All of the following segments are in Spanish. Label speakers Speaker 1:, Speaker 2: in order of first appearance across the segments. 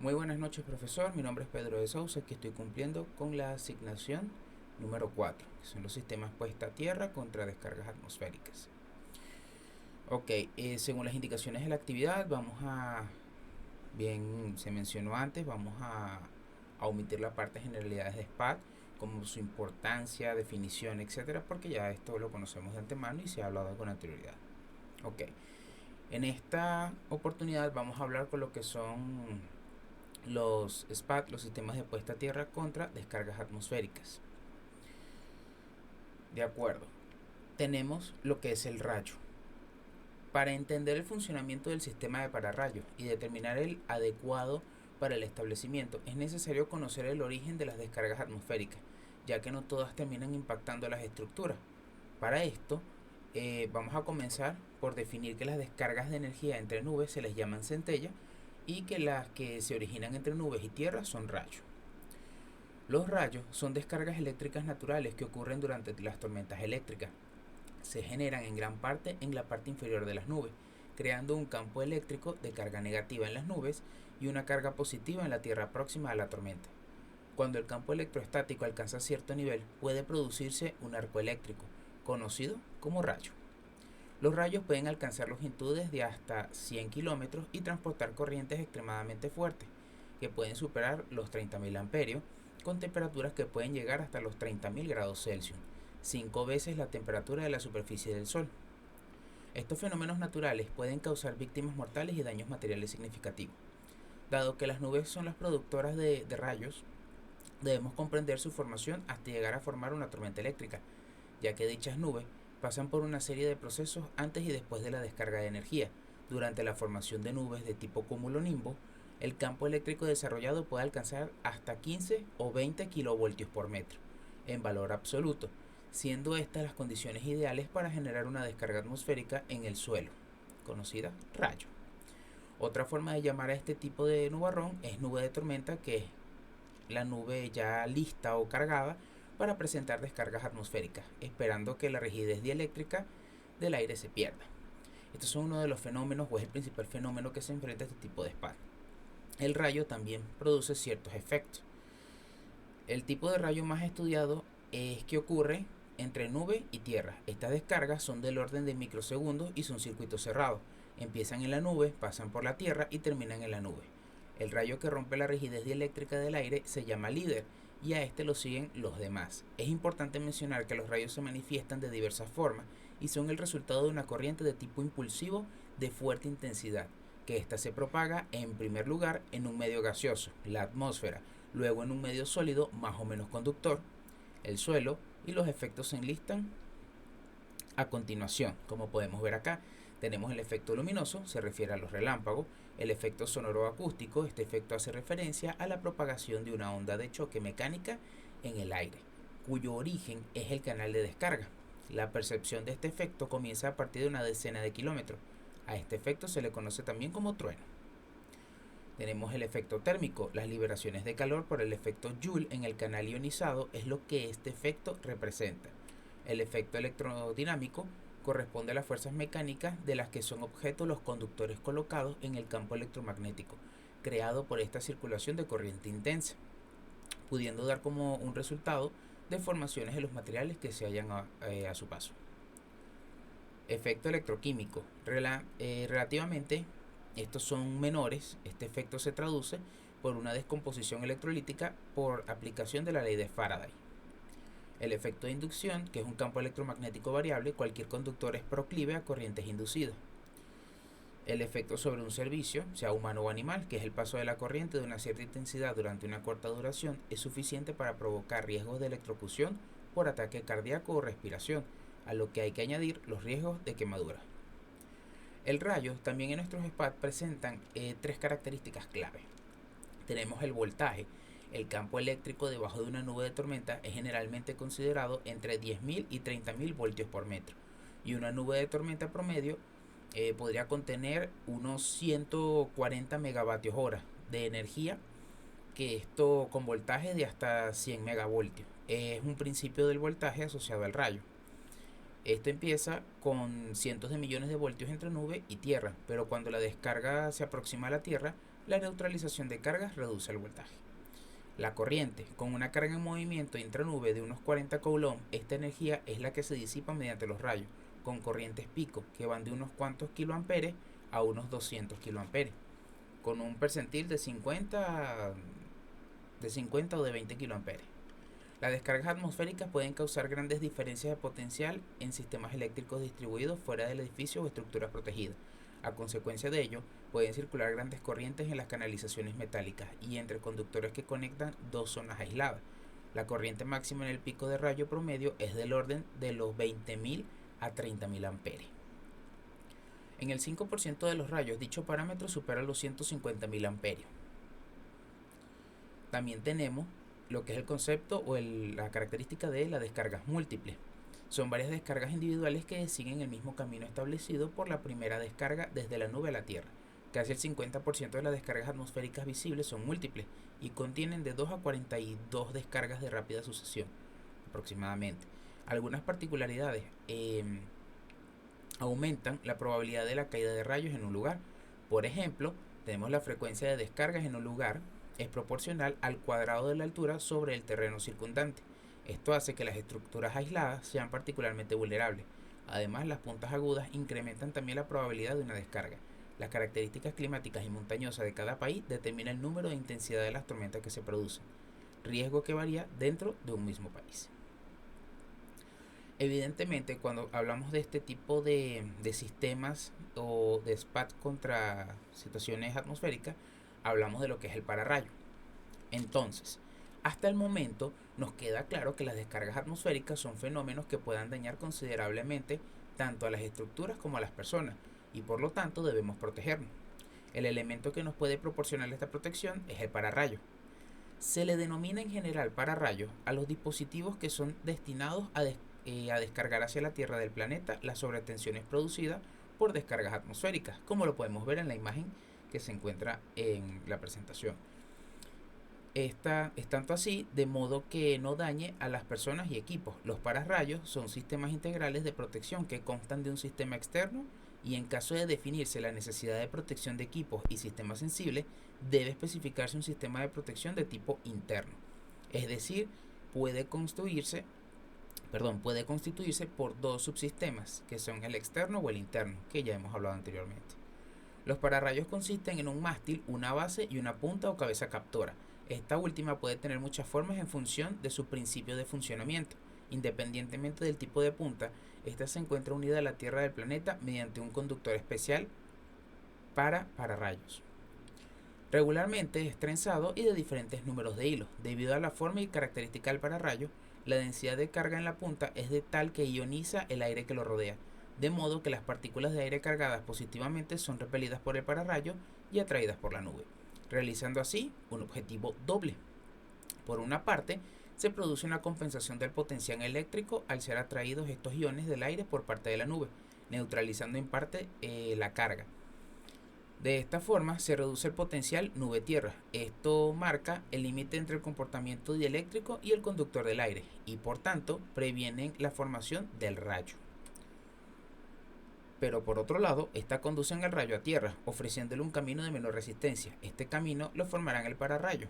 Speaker 1: Muy buenas noches, profesor. Mi nombre es Pedro de Sousa, que estoy cumpliendo con la asignación número 4, que son los sistemas puesta a tierra contra descargas atmosféricas. Ok, según las indicaciones de la actividad, bien se mencionó antes, vamos a omitir la parte de generalidades de SPAD, como su importancia, definición, etcétera, porque ya esto lo conocemos de antemano y se ha hablado con anterioridad. Ok, en esta oportunidad vamos a hablar con lo que son los SPAT, los sistemas de puesta a tierra contra descargas atmosféricas. De acuerdo, tenemos lo que es el rayo. Para entender el funcionamiento del sistema de pararrayos y determinar el adecuado para el establecimiento, es necesario conocer el origen de las descargas atmosféricas, ya que no todas terminan impactando las estructuras. Para esto, vamos a comenzar por definir que las descargas de energía entre nubes se les llaman centella y que las que se originan entre nubes y tierra son rayos. Los rayos son descargas eléctricas naturales que ocurren durante las tormentas eléctricas. Se generan en gran parte en la parte inferior de las nubes, creando un campo eléctrico de carga negativa en las nubes y una carga positiva en la tierra próxima a la tormenta. Cuando el campo electrostático alcanza cierto nivel, puede producirse un arco eléctrico, conocido como rayo. Los rayos pueden alcanzar longitudes de hasta 100 kilómetros y transportar corrientes extremadamente fuertes, que pueden superar los 30.000 amperios, con temperaturas que pueden llegar hasta los 30.000 grados Celsius, 5 veces la temperatura de la superficie del Sol. Estos fenómenos naturales pueden causar víctimas mortales y daños materiales significativos. Dado que las nubes son las productoras de rayos, debemos comprender su formación hasta llegar a formar una tormenta eléctrica, ya que dichas nubes pasan por una serie de procesos antes y después de la descarga de energía. Durante la formación de nubes de tipo cumulonimbo, el campo eléctrico desarrollado puede alcanzar hasta 15 o 20 kilovoltios por metro, en valor absoluto, siendo estas las condiciones ideales para generar una descarga atmosférica en el suelo, conocida rayo. Otra forma de llamar a este tipo de nubarrón es nube de tormenta, que es la nube ya lista o cargada para presentar descargas atmosféricas, esperando que la rigidez dieléctrica del aire se pierda. Estos son uno de los fenómenos, o es el principal fenómeno que se enfrenta a este tipo de SPAD. El rayo también produce ciertos efectos. El tipo de rayo más estudiado es que ocurre entre nube y tierra. Estas descargas son del orden de microsegundos y son circuitos cerrados. Empiezan en la nube, pasan por la tierra y terminan en la nube. El rayo que rompe la rigidez dieléctrica del aire se llama líder y a este lo siguen los demás. Es importante mencionar que los rayos se manifiestan de diversas formas y son el resultado de una corriente de tipo impulsivo de fuerte intensidad, que ésta se propaga en primer lugar en un medio gaseoso, la atmósfera, luego en un medio sólido más o menos conductor, el suelo, y los efectos se enlistan a continuación. Como podemos ver acá, tenemos el efecto luminoso, se refiere a los relámpagos; el efecto sonoro acústico, este efecto hace referencia a la propagación de una onda de choque mecánica en el aire, cuyo origen es el canal de descarga. La percepción de este efecto comienza a partir de una decena de kilómetros. A este efecto se le conoce también como trueno. Tenemos el efecto térmico, las liberaciones de calor por el efecto Joule en el canal ionizado es lo que este efecto representa. El efecto electrodinámico corresponde a las fuerzas mecánicas de las que son objeto los conductores colocados en el campo electromagnético, creado por esta circulación de corriente intensa, pudiendo dar como un resultado deformaciones de los materiales que se hallan a su paso. Efecto electroquímico. Relativamente, estos son menores. Este efecto se traduce por una descomposición electrolítica por aplicación de la ley de Faraday. El efecto de inducción, que es un campo electromagnético variable, cualquier conductor es proclive a corrientes inducidas. El efecto sobre un servicio, sea humano o animal, que es el paso de la corriente de una cierta intensidad durante una corta duración, es suficiente para provocar riesgos de electrocución por ataque cardíaco o respiración, a lo que hay que añadir los riesgos de quemadura. El rayo también en nuestros SPAD presentan tres características clave. Tenemos el voltaje. El campo eléctrico debajo de una nube de tormenta es generalmente considerado entre 10.000 y 30.000 voltios por metro, y una nube de tormenta promedio podría contener unos 140 megavatios hora de energía, que esto con voltaje de hasta 100 megavoltios. Es un principio del voltaje asociado al rayo. Esto empieza con cientos de millones de voltios entre nube y tierra, pero cuando la descarga se aproxima a la tierra La neutralización de cargas reduce el voltaje. La corriente, con una carga en movimiento intranube de unos 40 coulomb, esta energía es la que se disipa mediante los rayos, con corrientes pico, que van de unos cuantos kiloamperes a unos 200 kiloamperes, con un percentil de 50 o de 20 kiloamperes. Las descargas atmosféricas pueden causar grandes diferencias de potencial en sistemas eléctricos distribuidos fuera del edificio o estructuras protegidas. A consecuencia de ello, pueden circular grandes corrientes en las canalizaciones metálicas y entre conductores que conectan dos zonas aisladas. La corriente máxima en el pico de rayo promedio es del orden de los 20.000 a 30.000 amperes. En el 5% de los rayos, dicho parámetro supera los 150.000 amperios. También tenemos lo que es el concepto o la característica de las descargas múltiples. Son varias descargas individuales que siguen el mismo camino establecido por la primera descarga desde la nube a la Tierra. Casi el 50% de las descargas atmosféricas visibles son múltiples y contienen de 2 a 42 descargas de rápida sucesión, aproximadamente. Algunas particularidades aumentan la probabilidad de la caída de rayos en un lugar. Por ejemplo, tenemos la frecuencia de descargas en un lugar es proporcional al cuadrado de la altura sobre el terreno circundante. Esto hace que las estructuras aisladas sean particularmente vulnerables. Además, las puntas agudas incrementan también la probabilidad de una descarga. Las características climáticas y montañosas de cada país determinan el número de intensidad de las tormentas que se producen, riesgo que varía dentro de un mismo país. Evidentemente, cuando hablamos de este tipo de sistemas o de SPAT contra situaciones atmosféricas, hablamos de lo que es el pararrayo. Entonces, hasta el momento nos queda claro que las descargas atmosféricas son fenómenos que puedan dañar considerablemente tanto a las estructuras como a las personas y por lo tanto debemos protegernos. El elemento que nos puede proporcionar esta protección es el pararrayo. Se le denomina en general pararrayos a los dispositivos que son destinados a descargar hacia la Tierra del planeta las sobretensiones producidas por descargas atmosféricas, como lo podemos ver en la imagen que se encuentra en la presentación. Esta es tanto así de modo que no dañe a las personas y equipos. Los pararrayos son sistemas integrales de protección que constan de un sistema externo y en caso de definirse la necesidad de protección de equipos y sistemas sensibles, debe especificarse un sistema de protección de tipo interno. Es decir, puede constituirse por dos subsistemas, que son el externo o el interno, que ya hemos hablado anteriormente. Los pararrayos consisten en un mástil, una base y una punta o cabeza captora. Esta última puede tener muchas formas en función de su principio de funcionamiento. Independientemente del tipo de punta, esta se encuentra unida a la Tierra del planeta mediante un conductor especial para pararrayos. Regularmente es trenzado y de diferentes números de hilos. Debido a la forma y característica del pararrayo, la densidad de carga en la punta es de tal que ioniza el aire que lo rodea, de modo que las partículas de aire cargadas positivamente son repelidas por el pararrayo y atraídas por la nube, realizando así un objetivo doble. Por una parte, se produce una compensación del potencial eléctrico al ser atraídos estos iones del aire por parte de la nube, neutralizando en parte la carga. De esta forma se reduce el potencial nube-tierra. Esto marca el límite entre el comportamiento dieléctrico y el conductor del aire y por tanto previenen la formación del rayo. Pero por otro lado, esta conducen al rayo a tierra, ofreciéndole un camino de menor resistencia. Este camino lo formarán el pararrayo,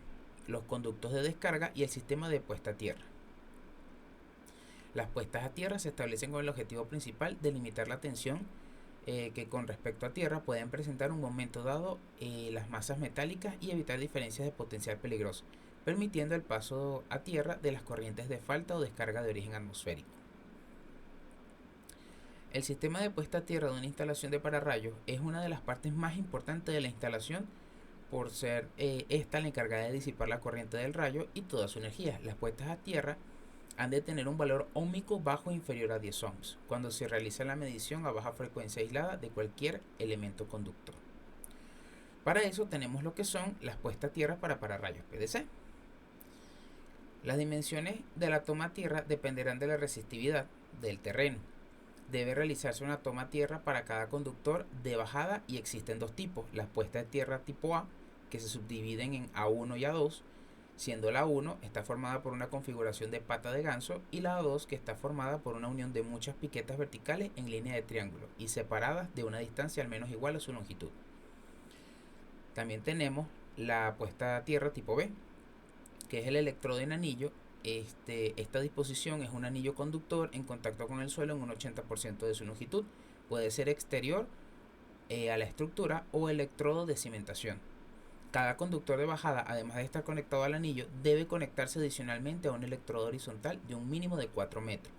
Speaker 1: los conductos de descarga y el sistema de puesta a tierra. Las puestas a tierra se establecen con el objetivo principal de limitar la tensión que con respecto a tierra pueden presentar un momento dado las masas metálicas y evitar diferencias de potencial peligroso, permitiendo el paso a tierra de las corrientes de falta o descarga de origen atmosférico. El sistema de puesta a tierra de una instalación de pararrayos es una de las partes más importantes de la instalación por ser esta la encargada de disipar la corriente del rayo y toda su energía. Las puestas a tierra han de tener un valor óhmico bajo o inferior a 10 ohms cuando se realiza la medición a baja frecuencia aislada de cualquier elemento conductor. Para eso tenemos lo que son las puestas a tierra para pararrayos PDC. Las dimensiones de la toma a tierra dependerán de la resistividad del terreno. Debe realizarse una toma a tierra para cada conductor de bajada y existen dos tipos: las puestas de tierra tipo A, que se subdividen en A1 y A2, siendo la A1 está formada por una configuración de pata de ganso y la A2 que está formada por una unión de muchas piquetas verticales en línea de triángulo y separadas de una distancia al menos igual a su longitud. También tenemos la puesta a tierra tipo B, que es el electrodo en anillo. Esta disposición es un anillo conductor en contacto con el suelo en un 80% de su longitud. Puede ser exterior a la estructura o electrodo de cimentación. Cada conductor de bajada, además de estar conectado al anillo, debe conectarse adicionalmente a un electrodo horizontal de un mínimo de 4 metros,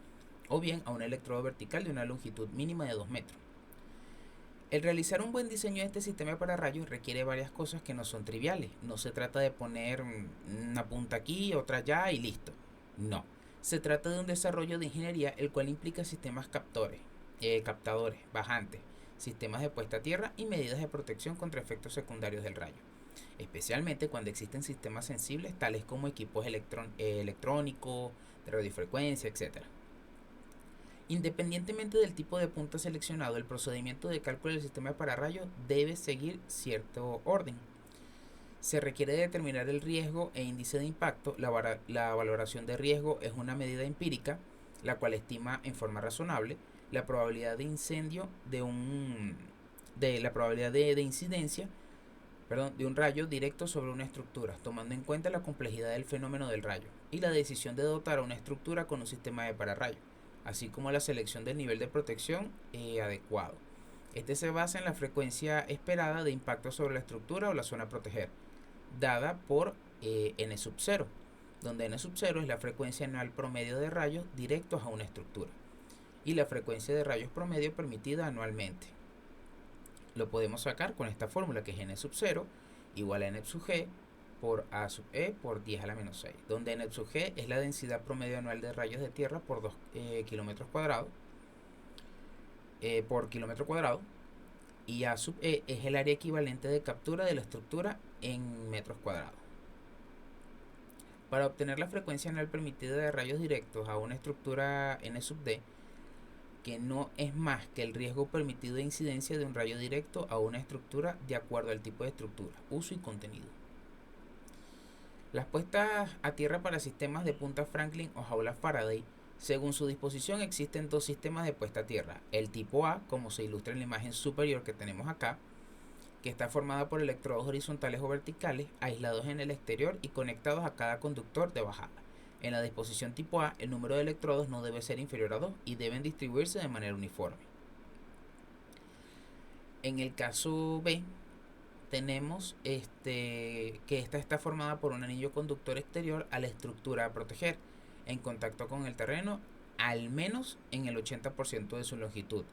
Speaker 1: o bien a un electrodo vertical de una longitud mínima de 2 metros. El realizar un buen diseño de este sistema de pararrayos requiere varias cosas que no son triviales. No se trata de poner una punta aquí, otra allá y listo. No. Se trata de un desarrollo de ingeniería el cual implica sistemas captadores, bajantes, sistemas de puesta a tierra y medidas de protección contra efectos secundarios del rayo, especialmente cuando existen sistemas sensibles tales como equipos electrónicos, de radiofrecuencia, etcétera. Independientemente del tipo de punta seleccionado, el procedimiento de cálculo del sistema de pararrayos debe seguir cierto orden. Se requiere determinar el riesgo e índice de impacto. La valoración de riesgo es una medida empírica, la cual estima en forma razonable la probabilidad de incendio de la probabilidad de incidencia de un rayo directo sobre una estructura, tomando en cuenta la complejidad del fenómeno del rayo y la decisión de dotar a una estructura con un sistema de pararrayos, así como la selección del nivel de protección adecuado. Este se basa en la frecuencia esperada de impacto sobre la estructura o la zona a proteger, dada por n sub 0, donde n sub 0 es la frecuencia anual promedio de rayos directos a una estructura y la frecuencia de rayos promedio permitida anualmente. Lo podemos sacar con esta fórmula, que es n sub 0 igual a n sub g por a sub e por 10 a la menos 6, donde n sub g es la densidad promedio anual de rayos de tierra por 2 kilómetros cuadrados por kilómetro cuadrado, y a sub e es el área equivalente de captura de la estructura en metros cuadrados. Para obtener la frecuencia anual permitida de rayos directos a una estructura n sub d, que no es más que el riesgo permitido de incidencia de un rayo directo a una estructura de acuerdo al tipo de estructura, uso y contenido. Las puestas a tierra para sistemas de punta Franklin o jaula Faraday, según su disposición existen dos sistemas de puesta a tierra: el tipo A, como se ilustra en la imagen superior que tenemos acá, que está formada por electrodos horizontales o verticales aislados en el exterior y conectados a cada conductor de bajada. En la disposición tipo A, el número de electrodos no debe ser inferior a 2 y deben distribuirse de manera uniforme. En el caso B, tenemos que esta está formada por un anillo conductor exterior a la estructura a proteger, en contacto con el terreno al menos en el 80% de su longitud,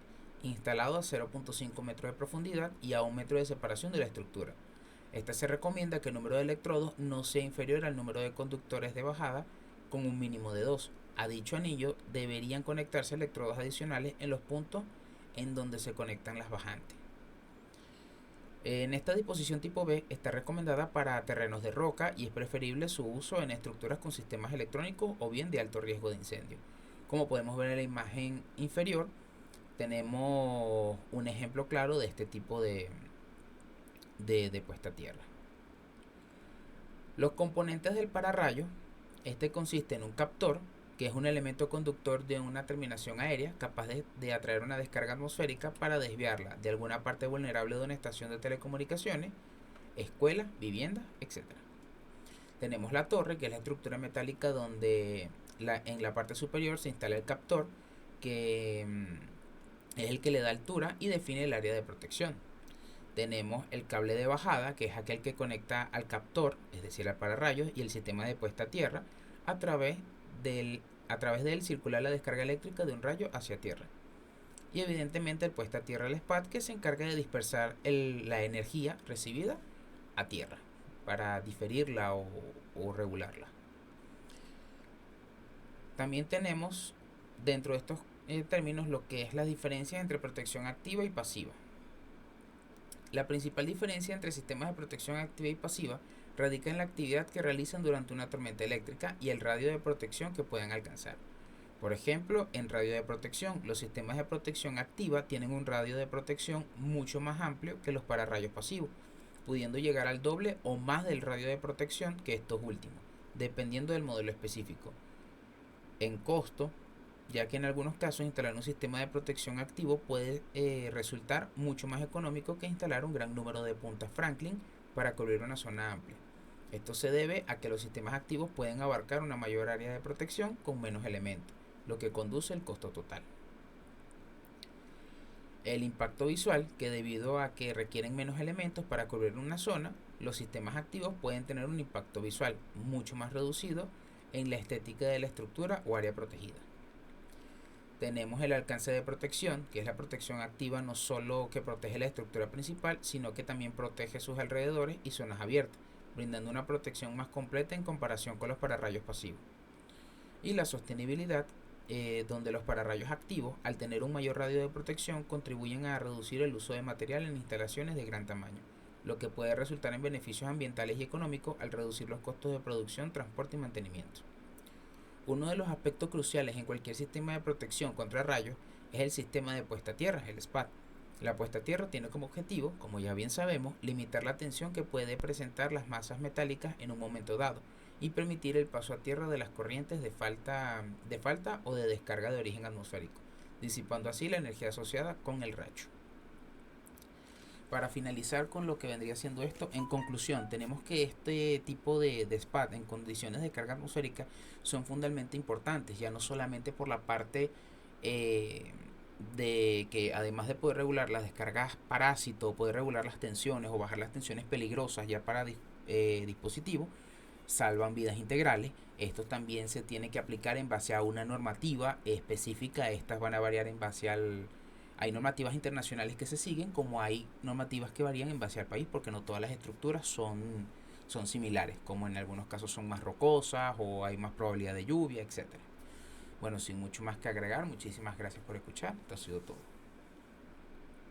Speaker 1: instalado a 0.5 metros de profundidad y a 1 metro de separación de la estructura. Esta se recomienda que el número de electrodos no sea inferior al número de conductores de bajada, con un mínimo de 2. A dicho anillo deberían conectarse electrodos adicionales en los puntos en donde se conectan las bajantes. En esta disposición tipo B está recomendada para terrenos de roca y es preferible su uso en estructuras con sistemas electrónicos o bien de alto riesgo de incendio. Como podemos ver en la imagen inferior, tenemos un ejemplo claro de este tipo de puesta a tierra. Los componentes del pararrayo: este consiste en un captor, que es un elemento conductor de una terminación aérea capaz de atraer una descarga atmosférica para desviarla de alguna parte vulnerable de una estación de telecomunicaciones, escuela, vivienda, etc. Tenemos la torre, que es la estructura metálica donde en la parte superior se instala el captor, que es el que le da altura y define el área de protección. Tenemos el cable de bajada, que es aquel que conecta al captor, es decir, al pararrayos, y el sistema de puesta a tierra. A través de él circula la descarga eléctrica de un rayo hacia tierra. Y evidentemente el puesta a tierra al SPAD, que se encarga de dispersar la energía recibida a tierra para diferirla o regularla. También tenemos dentro de estos términos lo que es la diferencia entre protección activa y pasiva. La principal diferencia entre sistemas de protección activa y pasiva radica en la actividad que realizan durante una tormenta eléctrica y el radio de protección que pueden alcanzar. Por ejemplo, en radio de protección, los sistemas de protección activa tienen un radio de protección mucho más amplio que los pararrayos pasivos, pudiendo llegar al doble o más del radio de protección que estos últimos, dependiendo del modelo específico. En costo, ya que en algunos casos instalar un sistema de protección activo puede resultar mucho más económico que instalar un gran número de puntas Franklin para cubrir una zona amplia. Esto se debe a que los sistemas activos pueden abarcar una mayor área de protección con menos elementos, lo que conduce al costo total. El impacto visual, que debido a que requieren menos elementos para cubrir una zona, los sistemas activos pueden tener un impacto visual mucho más reducido en la estética de la estructura o área protegida. Tenemos el alcance de protección, que es la protección activa no solo que protege la estructura principal, sino que también protege sus alrededores y zonas abiertas, brindando una protección más completa en comparación con los pararrayos pasivos. Y la sostenibilidad, donde los pararrayos activos, al tener un mayor radio de protección, contribuyen a reducir el uso de material en instalaciones de gran tamaño, lo que puede resultar en beneficios ambientales y económicos al reducir los costos de producción, transporte y mantenimiento. Uno de los aspectos cruciales en cualquier sistema de protección contra rayos es el sistema de puesta a tierra, el SPAD. La puesta a tierra tiene como objetivo, como ya bien sabemos, limitar la tensión que puede presentar las masas metálicas en un momento dado y permitir el paso a tierra de las corrientes de falta o de descarga de origen atmosférico, disipando así la energía asociada con el rayo. Para finalizar con lo que vendría siendo esto, en conclusión, tenemos que este tipo de SPAD en condiciones de carga atmosférica son fundamentalmente importantes, ya no solamente por la parte de que además de poder regular las descargas parásito, poder regular las tensiones o bajar las tensiones peligrosas ya para dispositivos, salvan vidas integrales. Esto también se tiene que aplicar en base a una normativa específica. Estas van a variar en base al... Hay normativas internacionales que se siguen, como hay normativas que varían en base al país, porque no todas las estructuras son similares, como en algunos casos son más rocosas o hay más probabilidad de lluvia, etcétera. Bueno, sin mucho más que agregar, muchísimas gracias por escuchar. Esto ha sido todo.